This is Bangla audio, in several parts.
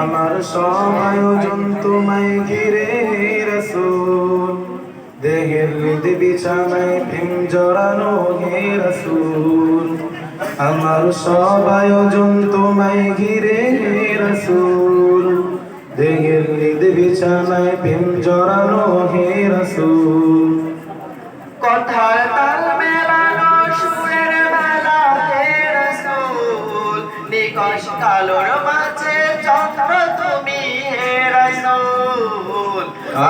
আমার সব আয়োজন তোমায় ঘিরে হে রাসূল দেহের হৃদ বিছানায় প্রেম জড়ানো হে রাসূল আমার সব আয়োজন তোমায় ঘিরে হে রাসূল দেহের হৃদ বিছানায় প্রেম জড়ানো হে রাসূল কথার তাল মেলানো সুরের মেলা হে রাসূল নিকশ কালোর মাঝে চন্দ্র তুমি হে রাসূল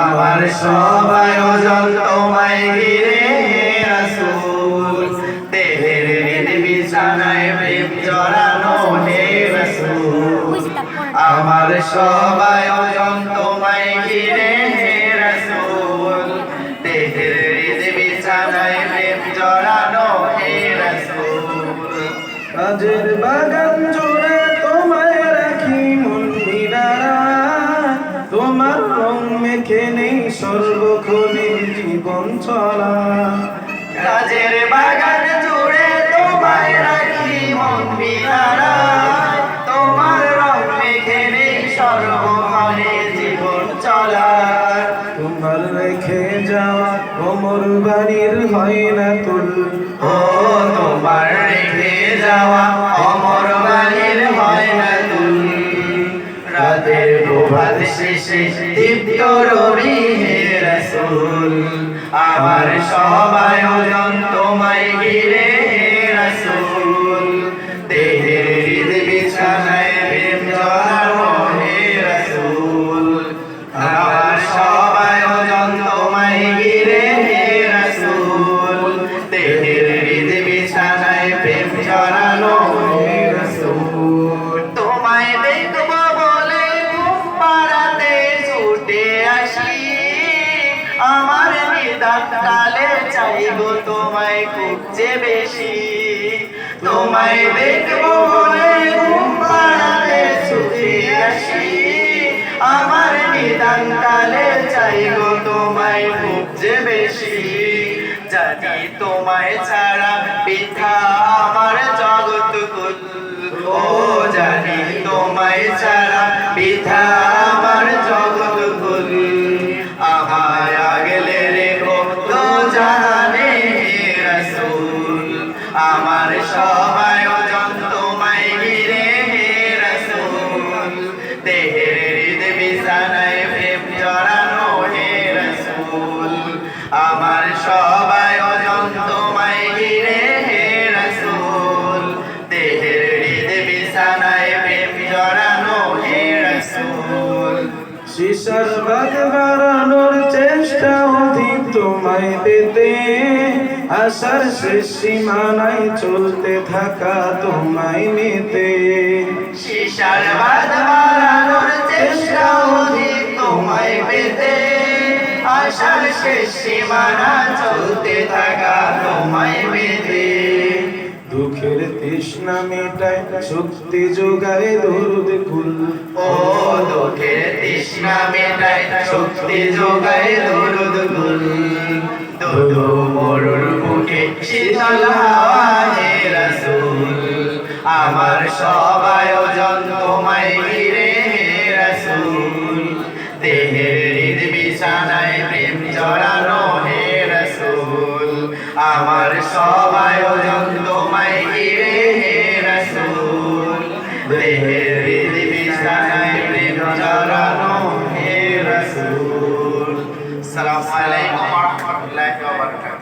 আমার সব আয়োজন তোমায় ঘিরে হে রাসূল দেহের হৃদ বিছানায় প্রেম জড়ানো হে রাসূল আমার সব আয়োজন তোমায় ঘিরে হে রাসূল দেহের হৃদ বিছানায় প্রেম জড়ানো হে রাসূল কাজের বাগান জুড়ে তোমায় রাখি মন মিনারা তোমার রং মেখে নেই সর্বক্ষণে জীবন চলা কাজের বাগান জুড়ে তোমায় রাখি মন মিনারায় তোমার রং মেখে নেই সর্বক্ষণে জীবন চলা তোমার রেখে যাওয়া ওমর বাড়ির হয় না তুল ও তোমার রেখে যাওয়া অমর বাণীর হয় না তুল রাতের প্রভাত শেষে দীপ্ত রবি হে রাসূল আমার সব আয়োজন তোমায় ঘিরে হে রাসূল দেহের হৃদ বিছানায় প্রেম জড়ানো হে রাসূল আমার সব আয়োজন তোমায় ঘিরে হে রাসূল দেহের হৃদ বিছানায় প্রেম জড়ানো হে রাসূল তোমায় দেখব বলে ঘুম পাড়াতে ছুটে আসি আমার নিদান কালে চাইবো তোমায় খুব যে বেশি তোমায় দেখব বলে ঘুম পাড়াতে ছুটে আসি আমার নিদান কালে চাইবো তোমায় খুব যে বেশি জানি তোমায় ছাড়া বৃথা আমার জগৎ কুল ও জানি তোমায় ছাড়া বৃথা আমার জগৎ কুল আমায় আগলে রেখো তো জানে হে রাসূল আমার সব আয়োজন তোমায় ঘিরে হে রাসূল দেহের হৃদ বিছানায় প্রেম জড়ানো হে রাসূল আমার সব আয়োজন তোমায় ঘিরে হে রাসূল দেহের হৃদ বিছানায় প্রেম জড়ানো হে রাসূল শিশার বাদ বাড়ানোর চেষ্টা অধিক তোমায় পেতে আশার শেষ সীমানায় চলতে থাকা তোমায় নিতে শিশার বাদ বাড়ানোর চেষ্টা অধিক তোমায় পেতে আশার শেষ সীমানা চলতে থাকা তোমায় পেতে দুঃখের তৃষ্ণা মেটায় শক্তি যোগায় দরুদ কুল ও দুঃখের তৃষ্ণা মেটায় শক্তি যোগায় দরুদ কুল দুদু মরুর বুকে শীতল হাওয়া হে রাসূল আমার সব আয়োজন তোমায় ঘিরে হে রাসূল দেহের হৃদ বিছানায় প্রেম জড়ানো হে রাসূল আমার সব আয়োজন তোমায় ঘিরে হে রাসূল দেহের হৃদ বিছানায় প্রেম জড়ানো হে রাসূল আসসালামু আলাইকুম ওয়া রাহমাতুল্লাহি ওয়া বারাকাতুহু